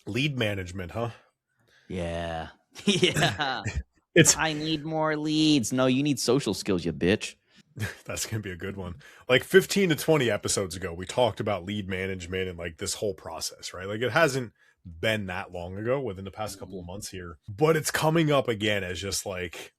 Lead management, huh? Yeah. Yeah. It's I need more leads. No, you need social skills, you bitch. That's gonna be a good one. Like 15 to 20 episodes ago, we talked about lead management and like this whole process, right? Like it hasn't been that long ago within the past couple of months here, but it's coming up again as just like,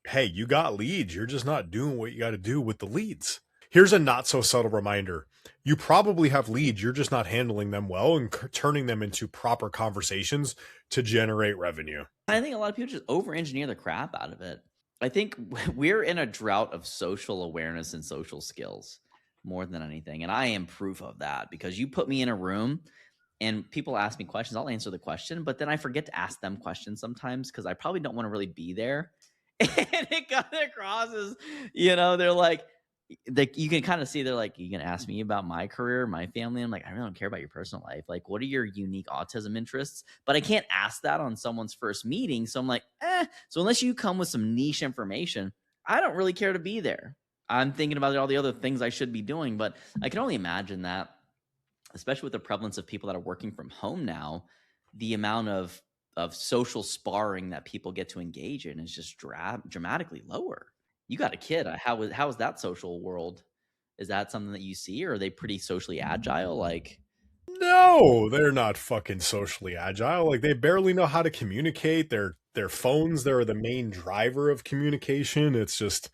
hey, you got leads. You're just not doing what you got to do with the leads. Here's a not so subtle reminder. You probably have leads. You're just not handling them well and turning them into proper conversations to generate revenue. I think a lot of people just over engineer the crap out of it. I think we're in a drought of social awareness and social skills more than anything. And I am proof of that because you put me in a room and people ask me questions, I'll answer the question, but then I forget to ask them questions sometimes because I probably don't want to really be there. And it comes across as, they're like, you can kind of see they're like, you can ask me about my career, my family. I'm like, I really don't care about your personal life. Like, what are your unique autism interests? But I can't ask that on someone's first meeting. So I'm like, So unless you come with some niche information, I don't really care to be there. I'm thinking about all the other things I should be doing, but I can only imagine that, especially with the prevalence of people that are working from home now, the amount of social sparring that people get to engage in is just dramatically lower. You got a kid. How is that social world? Is that something that you see, or are they pretty socially agile? Like, No, they're not fucking socially agile. Like they barely know how to communicate. Their phones, they're the main driver of communication. It's just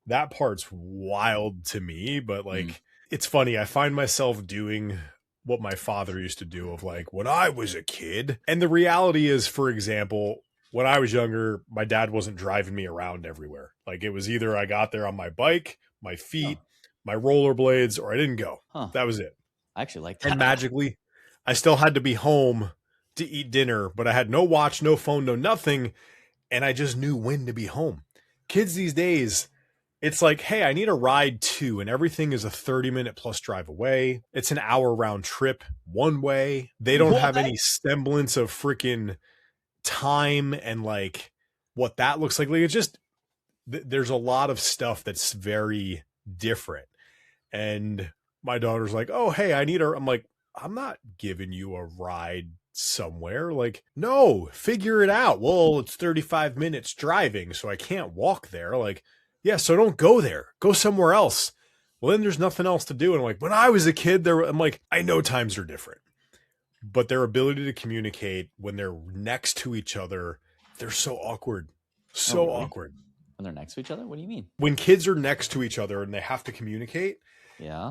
that part's wild to me, but like it's funny. I find myself doing what my father used to do of like when I was a kid. And the reality is, for example, when I was younger, my dad wasn't driving me around everywhere. Like it was either I got there on my bike, my feet, my rollerblades, or I didn't go. That was it. I actually like And that. magically, I still had to be home to eat dinner, but I had no watch, no phone, no nothing. And I just knew when to be home. Kids these days, it's like, hey, I need a ride too. And everything is a 30-minute plus drive away. It's an hour round trip one way. They don't have any semblance of freaking time and like what that looks like. Like it's just, there's a lot of stuff that's very different. And my daughter's like, oh, hey, I need her. I'm like, I'm not giving you a ride somewhere. Like, no, figure it out. Well, it's 35 minutes driving, so I can't walk there. Like, yeah, so don't go there. Go somewhere else. Well, then there's nothing else to do. And I'm like, when I was a kid, I'm like, I know times are different, but their ability to communicate when they're next to each other, they're so awkward. So awkward. When they're next to each other? What do you mean? When kids are next to each other and they have to communicate,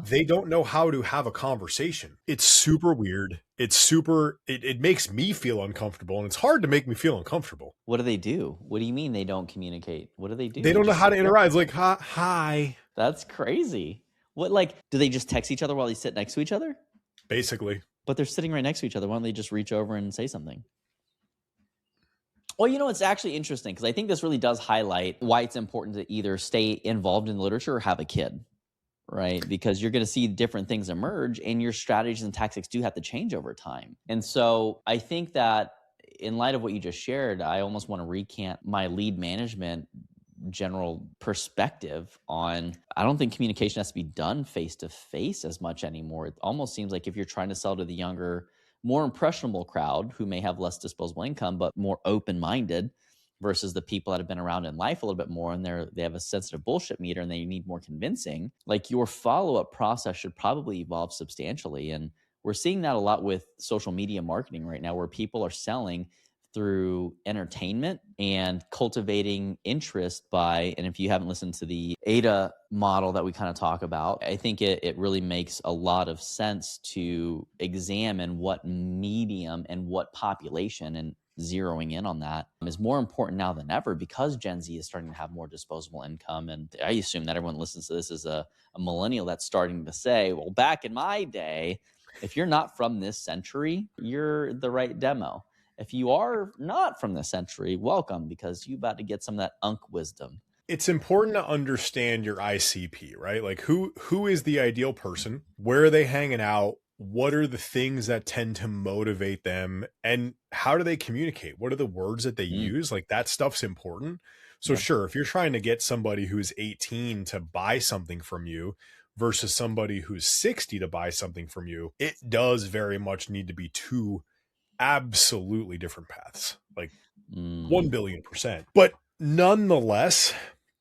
they don't know how to have a conversation. It's super weird. It makes me feel uncomfortable, and it's hard to make me feel uncomfortable. What do they do? What do you mean they don't communicate? What do they do? They don't know how to interact. It's like, hi. That's crazy. What, like, do they just text each other while they sit next to each other? Basically. But they're sitting right next to each other. Why don't they just reach over and say something? Well, it's actually interesting because I think this really does highlight why it's important to either stay involved in literature or have a kid, right? Because you're going to see different things emerge and your strategies and tactics do have to change over time. And so I think that in light of what you just shared, I almost want to recant my lead management general perspective on, I don't think communication has to be done face to face as much anymore. It almost seems like if you're trying to sell to the younger, more impressionable crowd who may have less disposable income, but more open-minded versus the people that have been around in life a little bit more and they have a sensitive bullshit meter and they need more convincing, like your follow-up process should probably evolve substantially. And we're seeing that a lot with social media marketing right now, where people are selling through entertainment and cultivating interest by, and if you haven't listened to the AIDA model that we kind of talk about, I think it really makes a lot of sense to examine what medium and what population, and zeroing in on that is more important now than ever because Gen Z is starting to have more disposable income. And I assume that everyone listens to this as a millennial that's starting to say, well, back in my day, if you're not from this century, you're the right demo. If you are not from this century, welcome, because you're about to get some of that wisdom. It's important to understand your ICP, right? Like who is the ideal person? Where are they hanging out? What are the things that tend to motivate them? And how do they communicate? What are the words that they use? Like that stuff's important. So sure, if you're trying to get somebody who's 18 to buy something from you versus somebody who's 60 to buy something from you, it does very much need to be two absolutely different paths, like 1 Mm, billion%. But nonetheless,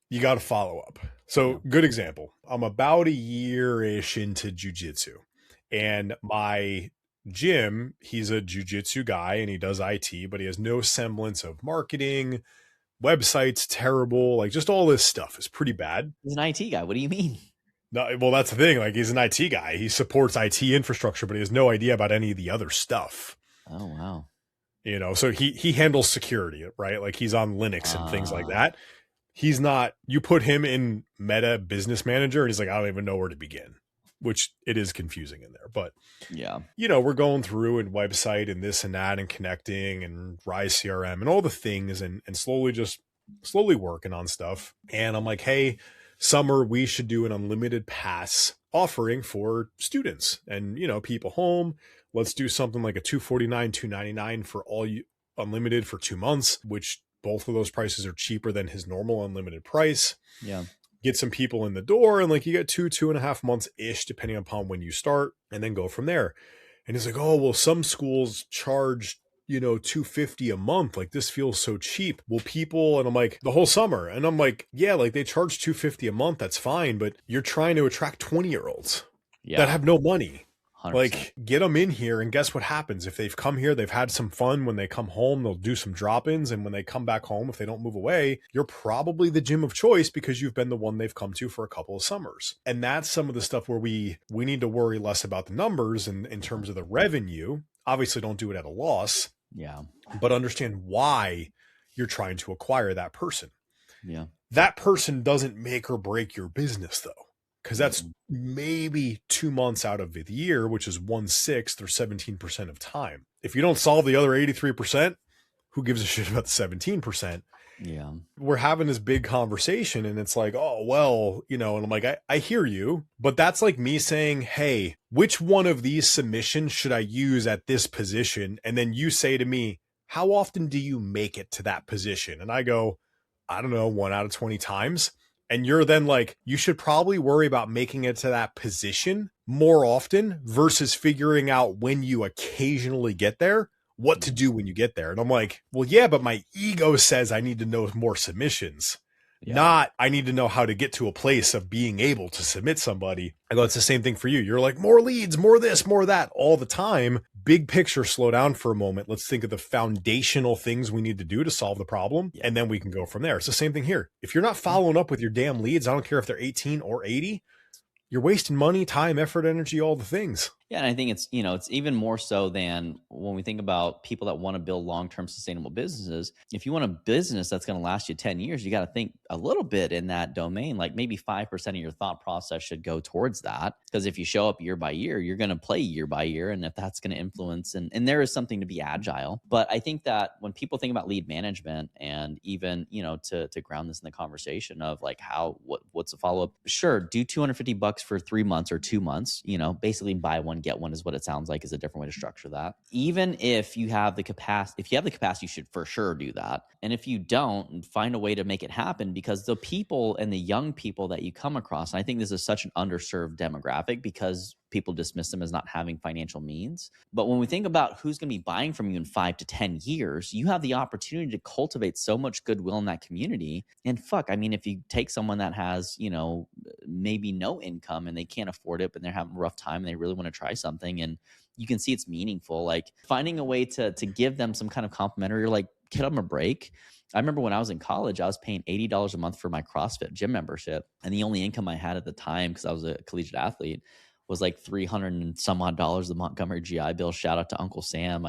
you got to follow up. yeah. So, good example. I'm about a year-ish into jujitsu, and my gym, he's a jujitsu guy and he does IT, but he has no semblance of marketing. Website's terrible. Like, just all this stuff is pretty bad. He's an IT guy. What do you mean? No, well, that's the thing. Like, he's an IT guy. He supports IT infrastructure, but he has no idea about any of the other stuff. Oh, wow. So he handles security, right? Like, he's on Linux and things like Uh, that. He's not, you put him in Meta Business Manager and he's like, I don't even know where to begin, which it is confusing in there. But, yeah. we're going through and website and this and that and connecting and Rise CRM and all the things and slowly working on stuff. And I'm like, hey, summer, we should do an unlimited pass offering for students and, people home. Let's do something like a $249, $299 for all you unlimited for 2 months, which both of those prices are cheaper than his normal unlimited price. Yeah. Get some people in the door, and like you get 2.5 months ish, depending upon when you start, and then go from there. And he's like, oh, well, some schools charge, $250 a month. Like, this feels so cheap. Well, people, and I'm like, the whole summer. And I'm like, yeah, like they charge $250 a month. That's fine. But you're trying to attract 20-year-olds that Yeah. have no money. 100%. Like, get them in here, and guess what happens? If they've come here, they've had some fun. When they come home, they'll do some drop-ins, and when they come back home, if they don't move away, you're probably the gym of choice because you've been the one they've come to for a couple of summers. And that's some of the stuff where we need to worry less about the numbers and in terms of the revenue. Obviously, don't do it at a loss, Yeah. but understand why you're trying to acquire that person. Yeah. That person doesn't make or break your business, though, because that's Mm-mm. maybe 2 months out of the year, which is 1/6 or 17% of time. If you don't solve the other 83%, who gives a shit about the 17%? Yeah. We're having this big conversation and it's like, oh, well, and I'm like, I hear you, but that's like me saying, hey, which one of these submissions should I use at this position? And then you say to me, how often do you make it to that position? And I go, I don't know, 1 out of 20 times. And you're then like, you should probably worry about making it to that position more often versus figuring out when you occasionally get there, what to do when you get there. And I'm like, well, yeah, but my ego says I need to know more submissions, Yeah. not I need to know how to get to a place of being able to submit somebody. I go, it's the same thing for you. You're like, more leads, more this, more that all the time. Big picture, slow down for a moment. Let's think of the foundational things we need to do to solve the problem. Yeah. And then we can go from there. It's the same thing here. If you're not following up with your damn leads, I don't care if they're 18 or 80, you're wasting money, time, effort, energy, all the things. Yeah, and I think it's even more so than when we think about people that want to build long-term sustainable businesses. If you want a business that's going to last you 10 years, you got to think a little bit in that domain. Like maybe 5% of your thought process should go towards that. Because if you show up year by year, you're going to play year by year. And if that's going to influence, and there is something to be agile. But I think that when people think about lead management and even, to ground this in the conversation of like what's the follow-up? Sure, do $250 for 3 months or 2 months, basically buy one, get one is what it sounds like, is a different way to structure that. Even if you have the capacity, you should for sure do that. And if you don't, find a way to make it happen, because the people and the young people that you come across, and I think this is such an underserved demographic because people dismiss them as not having financial means. But when we think about who's going to be buying from you in 5 to 10 years, you have the opportunity to cultivate so much goodwill in that community. And if you take someone that has, maybe no income and they can't afford it, but they're having a rough time and they really want to try something, and you can see it's meaningful, like finding a way to give them some kind of complimentary, or like get them a break. I remember when I was in college, I was paying $80 a month for my CrossFit gym membership. And the only income I had at the time, because I was a collegiate athlete, was like 300 and some odd dollars, the Montgomery GI Bill. Shout out to Uncle Sam.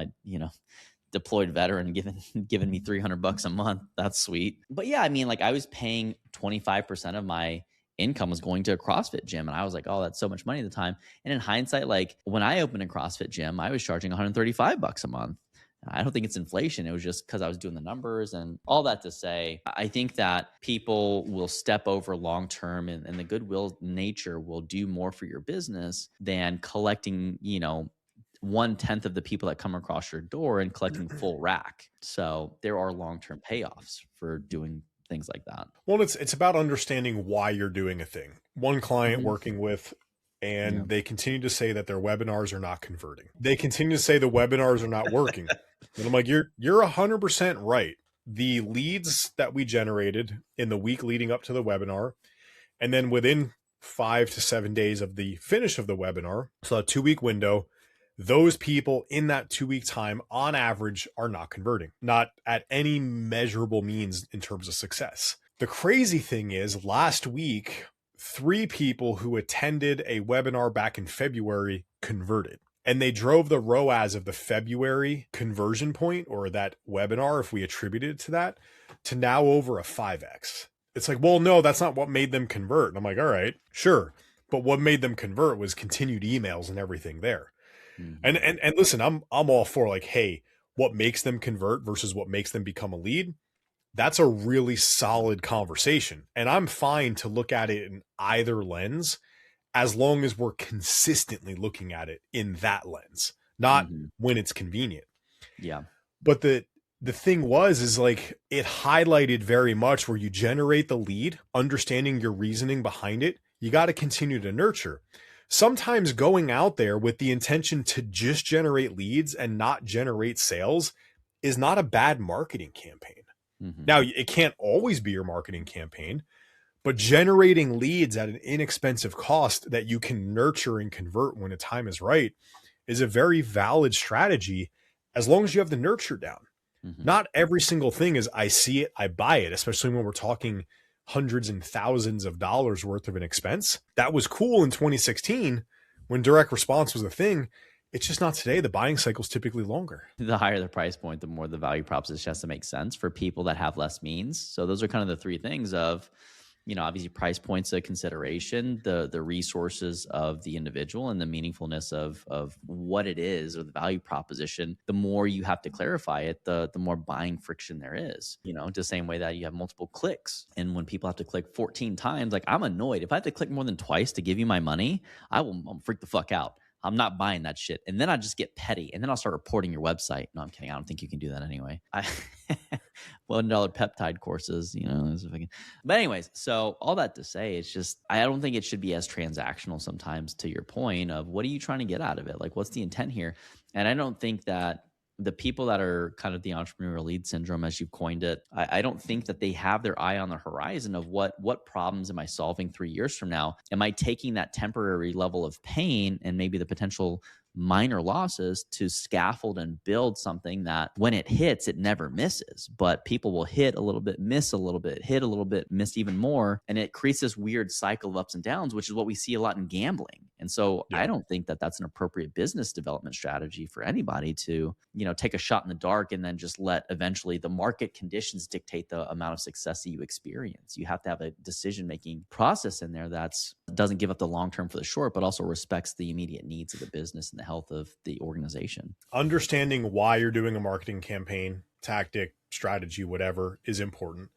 Deployed veteran giving me $300 a month. That's sweet. But yeah, I was paying 25% of my income was going to a CrossFit gym. And I was like, oh, that's so much money at the time. And in hindsight, like when I opened a CrossFit gym, I was charging $135 a month. I don't think it's inflation. It was just because I was doing the numbers. And all that to say, I think that people will step over long-term, and the goodwill nature will do more for your business than collecting, 1/10 of the people that come across your door and collecting full rack. So there are long-term payoffs for doing things like that. Well, it's about understanding why you're doing a thing. One client Mhm. working with Yeah. and they continue to say that their webinars are not converting. They continue to say the webinars are not working. And I'm like, you're 100% right. The leads that we generated in the week leading up to the webinar, and then within 5 to 7 days of the finish of the webinar, so a 2-week window, those people in that 2-week time on average are not converting, not at any measurable means in terms of success. The crazy thing is last week, 3 people who attended a webinar back in February converted. And they drove the ROAS of the February conversion point, or that webinar, if we attributed it to that, to now over a 5x. It's like, well, no, that's not what made them convert. And I'm like, all right, sure. But what made them convert was continued emails and everything there. Mm-hmm. And listen, I'm all for like, hey, what makes them convert versus what makes them become a lead? That's a really solid conversation. And I'm fine to look at it in either lens as long as we're consistently looking at it in that lens, not when it's convenient. Yeah. But the thing is like, it highlighted very much where you generate the lead, understanding your reasoning behind it. You got to continue to nurture. Sometimes going out there with the intention to just generate leads and not generate sales is not a bad marketing campaign. Mm-hmm. Now, it can't always be your marketing campaign, but generating leads at an inexpensive cost that you can nurture and convert when the time is right is a very valid strategy as long as you have the nurture down. Mm-hmm. Not every single thing is I see it, I buy it, especially when we're talking hundreds and thousands of dollars worth of an expense. That was cool in 2016 when direct response was a thing. It's just not today. The buying cycle is typically longer. The higher the price point, the more the value proposition has to make sense for people that have less means. So those are kind of the 3 things of, obviously price point's a consideration, the resources of the individual and the meaningfulness of what it is or the value proposition. The more you have to clarify it, the more buying friction there is, the same way that you have multiple clicks. And when people have to click 14 times, like I'm annoyed. If I have to click more than twice to give you my money, I'll freak the fuck out. I'm not buying that shit. And then I just get petty. And then I'll start reporting your website. No, I'm kidding. I don't think you can do that anyway. $1 peptide courses, but anyways, so all that to say, it's just, I don't think it should be as transactional sometimes, to your point of what are you trying to get out of it? Like, what's the intent here? And I don't think that the people that are kind of the entrepreneurial lead syndrome, as you've coined it, I don't think that they have their eye on the horizon of what problems am I solving 3 years from now? Am I taking that temporary level of pain and maybe the potential minor losses to scaffold and build something that when it hits, it never misses, but people will hit a little bit, miss a little bit, hit a little bit, miss even more. And it creates this weird cycle of ups and downs, which is what we see a lot in gambling. And so I don't think that that's an appropriate business development strategy for anybody to, take a shot in the dark and then just let eventually the market conditions dictate the amount of success that you experience. You have to have a decision-making process in there that doesn't give up the long-term for the short, but also respects the immediate needs of the business and the health of the organization. Understanding why you're doing a marketing campaign, tactic, strategy, whatever, is important.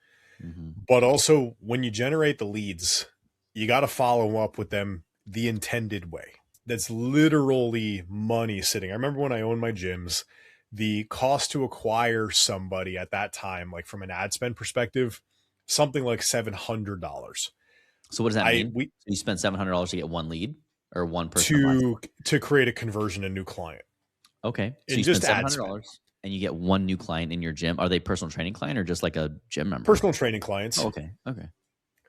Mm-hmm. But also when you generate the leads, you got to follow up with them the intended way. That's literally money sitting. I remember when I owned my gyms, the cost to acquire somebody at that time, like from an ad spend perspective, something like $700. So what does that mean? So you spend $700 to get one lead or one person to create a conversion, a new client. Okay. So you spend $700 and you get one new client in your gym. Are they personal training client or just like a gym member? Personal training clients. Oh, okay. Okay.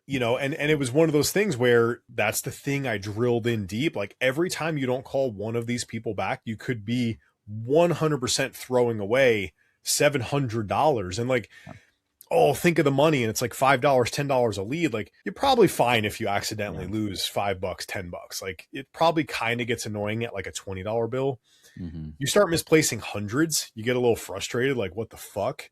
And it was one of those things where that's the thing I drilled in deep. Like every time you don't call one of these people back, you could be 100% throwing away $700. And like, think of the money. And it's like $5, $10 a lead. Like you're probably fine if you accidentally lose $5, $10. Like it probably kind of gets annoying at like a $20 bill. Mm-hmm. You start misplacing hundreds, you get a little frustrated. Like what the fuck?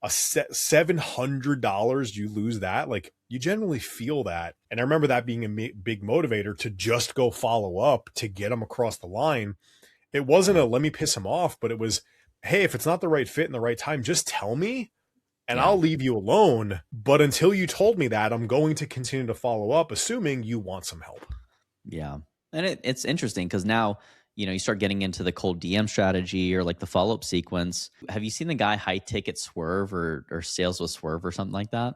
$700, you lose that. Like you generally feel that. And I remember that being a big motivator to just go follow up to get them across the line. It wasn't a let me piss him off, but it was, hey, if it's not the right fit in the right time, just tell me and I'll leave you alone. But until you told me that, I'm going to continue to follow up, assuming you want some help. Yeah. And it's interesting because now, you start getting into the cold DM strategy or like the follow-up sequence. Have you seen the guy High Ticket Swerve or Sales with Swerve or something like that?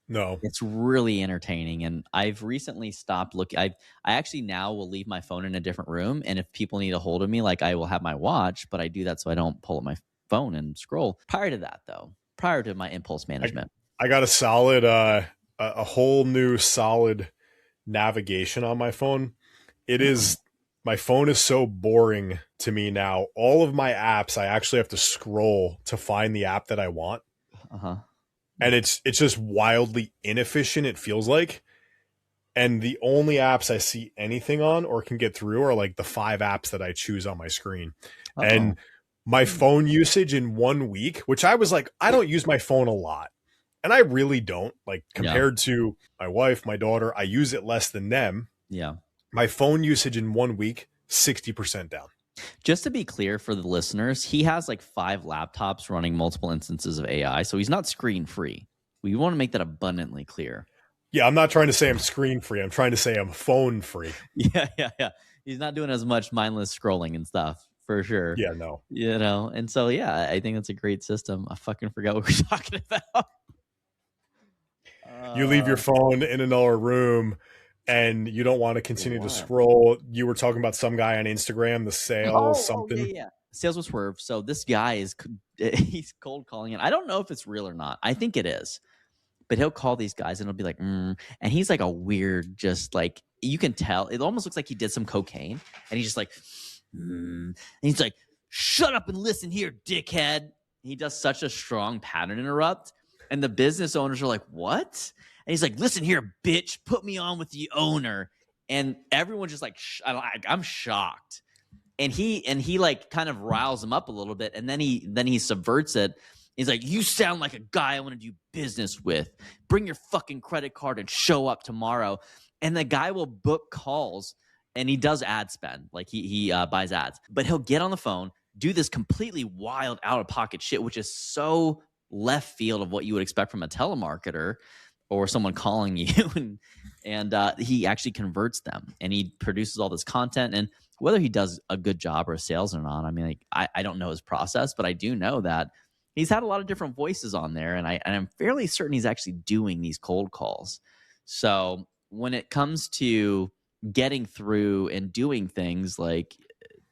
No. It's really entertaining, and I've recently stopped looking. I actually now will leave my phone in a different room, and if people need a hold of me, like I will have my watch, but I do that so I don't pull up my phone and scroll. Prior to that, though, prior to my impulse I management, I got a solid a whole new solid navigation on my phone. It is my phone is so boring to me now. All of my apps I actually have to scroll to find the app that I want. uh-huh. And it's just wildly inefficient, it feels like. And the only apps I see anything on or can get through are like the 5 apps that I choose on my screen. Uh-oh. And my phone usage in 1 week, which I was like, I don't use my phone a lot. And I really don't. Like Yeah, compared to my wife, my daughter, I use it less than them. yeah. My phone usage in 1 week, 60% down. Just to be clear for the listeners, he has like 5 laptops running multiple instances of AI, so he's not screen free. We want to make that abundantly clear. Yeah, I'm not trying to say I'm screen free. I'm trying to say I'm phone free. Yeah. He's not doing as much mindless scrolling and stuff for sure. Yeah, no. You know, and so yeah, I think that's a great system. I fucking forgot what we were talking about. You leave your phone in another room and you don't want to continue to What? scroll. You were talking about some guy on Instagram, the sales, something. Yeah. Sales with Swerve. So this guy is he's cold calling it. I don't know if it's real or not. I think it is, but he'll call these guys and he'll be like, and he's like a weird, just like you can tell. It almost looks like he did some cocaine, and he's just like, and he's like, shut up and listen here, dickhead. He does such a strong pattern interrupt, and the business owners are like, what? And he's like, listen here, bitch, put me on with the owner, and everyone's just like, I'm shocked. And he like kind of riles him up a little bit, and then he subverts it. He's like, you sound like a guy I want to do business with. Bring your fucking credit card and show up tomorrow. And the guy will book calls, and he does ad spend, like he buys ads, but he'll get on the phone, do this completely wild out of pocket shit, which is so left field of what you would expect from a telemarketer or someone calling you, and he actually converts them, and he produces all this content. And whether he does a good job or a sales or not, I mean, like, I don't know his process, but I do know that he's had a lot of different voices on there, and I'm fairly certain he's actually doing these cold calls. So when it comes to getting through and doing things, like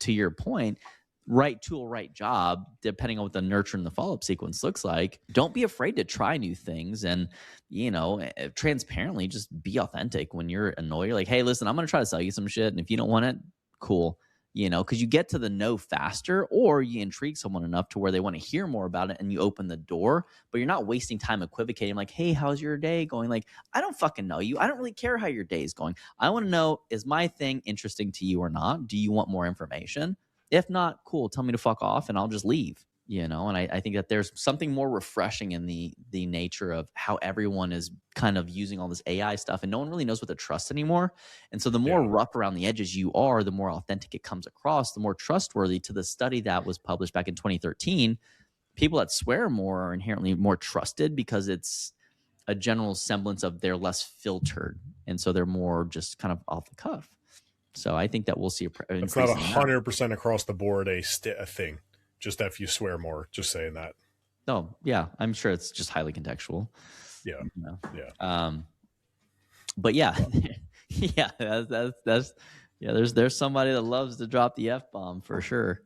to your point, right tool, right job, depending on what the nurture and the follow-up sequence looks like, don't be afraid to try new things. And, you know, transparently just be authentic. When you're annoyed, you're like, hey, listen, I'm going to try to sell you some shit, and if you don't want it, cool. You know, because you get to the no faster, or you intrigue someone enough to where they want to hear more about it, and you open the door, but you're not wasting time equivocating like, hey, how's your day going? Like, I don't fucking know you. I don't really care how your day is going. I want to know, is my thing interesting to you or not? Do you want more information? If not, cool, tell me to fuck off and I'll just leave. You know, and I think that there's something more refreshing in the nature of how everyone is kind of using all this AI stuff, and no one really knows what to trust anymore. And so the more rough around the edges you are, the more authentic it comes across, the more trustworthy. To the study that was published back in 2013, people that swear more are inherently more trusted because it's a general semblance of they're less filtered, and so they're more just kind of off the cuff. So I think that we'll see It's not 100% across the board a thing. Just if you swear more, just saying that. Oh, yeah. I'm sure it's just highly contextual. Yeah. You know? Yeah. But yeah, yeah, that's yeah, there's somebody that loves to drop the F-bomb for sure.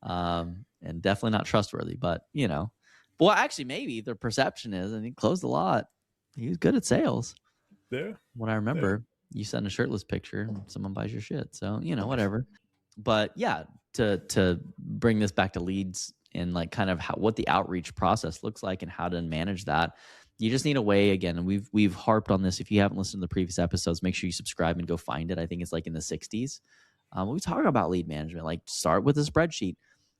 And definitely not trustworthy, but you know, well, actually maybe the perception is, and he closed a lot. He was good at sales. Yeah. What I remember, you send a shirtless picture and someone buys your shit. So, you know, whatever. But yeah, to bring this back to leads and like kind of what the outreach process looks like and how to manage that, you just need a way. Again, and we've harped on this. If you haven't listened to the previous episodes, make sure you subscribe and go find it. I think it's like in the 60s. We talk about lead management, like start with a spreadsheet.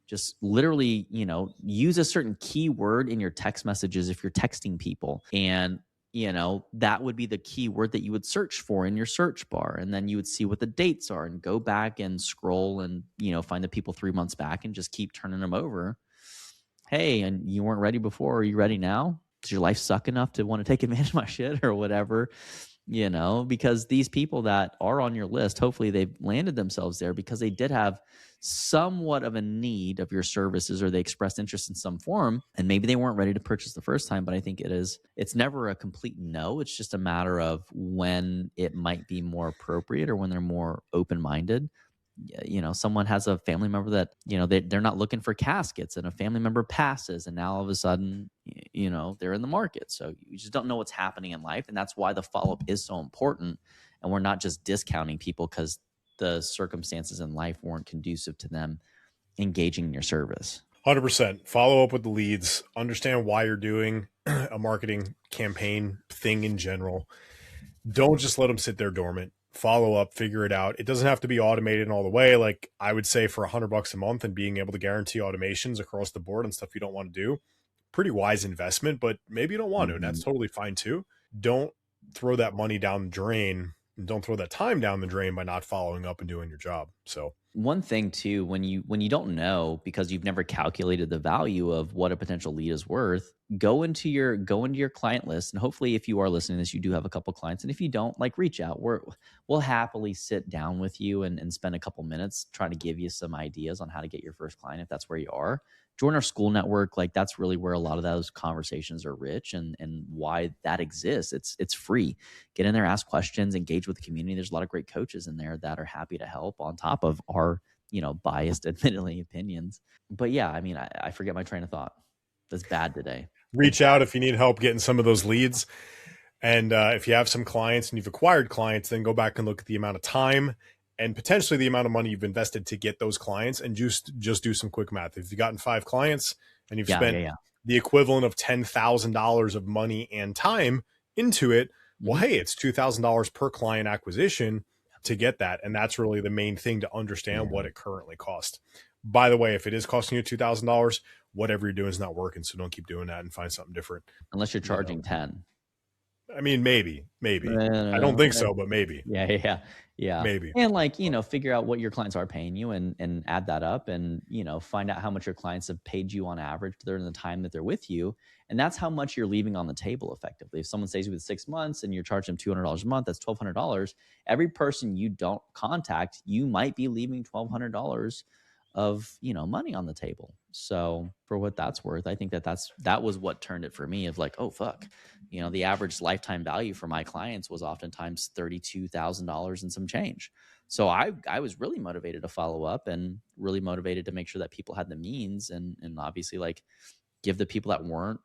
Just literally, you know, use a certain keyword in your text messages if you're texting people, and you know, that would be the keyword that you would search for in your search bar. And then you would see what the dates are and go back and scroll and, you know, find the people 3 months back and just keep turning them over. Hey, and you weren't ready before. Are you ready now? Does your life suck enough to want to take advantage of my shit or whatever? you know, because these people that are on your list, hopefully they've landed themselves there because they did have somewhat of a need of your services, or they expressed interest in some form, and maybe they weren't ready to purchase the first time. But I think it's never a complete no. It's just a matter of when it might be more appropriate or when they're more open-minded. You know, someone has a family member that, you know, they're not looking for caskets, and a family member passes, and now all of a sudden, you know, they're in the market. So you just don't know what's happening in life. And that's why the follow-up is so important. And we're not just discounting people because the circumstances in life weren't conducive to them engaging in your service. 100%. Follow up with the leads. Understand why you're doing a marketing campaign thing in general. Don't just let them sit there dormant. Follow up, figure it out. It doesn't have to be automated all the way. Like I would say for $100 a month and being able to guarantee automations across the board and stuff you don't want to do, pretty wise investment, but maybe you don't want to, and that's totally fine too. Don't throw that money down the drain, and don't throw that time down the drain by not following up and doing your job. So one thing too, when you don't know because you've never calculated the value of what a potential lead is worth, go into your client list, and hopefully if you are listening to this, you do have a couple clients. And if you don't, like, reach out. We'll happily sit down with you and spend a couple minutes trying to give you some ideas on how to get your first client if that's where you are. Join our school network. Like, that's really where a lot of those conversations are rich, and why that exists. It's free. Get in there, ask questions, engage with the community. There's a lot of great coaches in there that are happy to help on top of our, you know, biased, admittedly, opinions. But yeah, I mean, I forget my train of thought. That's bad today. Reach out if you need help getting some of those leads. And if you have some clients and you've acquired clients, then go back and look at the amount of time and potentially the amount of money you've invested to get those clients, and just do some quick math. If you've gotten 5 clients and you've spent the equivalent of $10,000 of money and time into it, well, hey, it's $2,000 per client acquisition to get that. And that's really the main thing, to understand what it currently costs. By the way, if it is costing you $2,000, whatever you're doing is not working. So don't keep doing that and find something different. Unless you're charging 10. I mean, maybe. I don't think so, but maybe. Yeah. Maybe. And, like, you know, figure out what your clients are paying you and add that up, and, you know, find out how much your clients have paid you on average during the time that they're with you. And that's how much you're leaving on the table effectively. If someone stays with 6 months and you're charging them $200 a month, that's $1,200. Every person you don't contact, you might be leaving $1,200 of, you know, money on the table. So for what that's worth, I think that was what turned it for me, of like, oh fuck, you know, the average lifetime value for my clients was oftentimes $32,000 and some change. So I was really motivated to follow up, and really motivated to make sure that people had the means, and obviously, like, give the people that weren't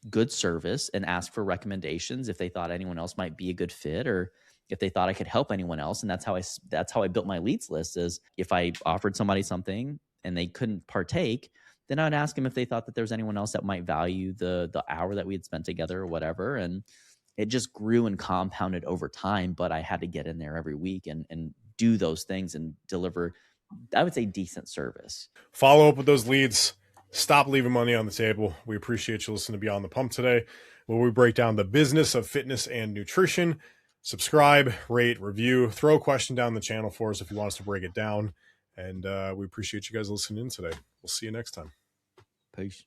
good service and ask for recommendations if they thought anyone else might be a good fit, or if they thought I could help anyone else. And that's how I built my leads list. Is if I offered somebody something and they couldn't partake, then I'd ask them if they thought that there was anyone else that might value the hour that we had spent together or whatever. And it just grew and compounded over time. But I had to get in there every week and do those things and deliver, I would say, decent service. Follow up with those leads. Stop leaving money on the table. We appreciate you listening to Beyond the Pump today, where we break down the business of fitness and nutrition. Subscribe, rate, review, throw a question down the channel for us if you want us to break it down. And we appreciate you guys listening in today. We'll see you next time. Peace.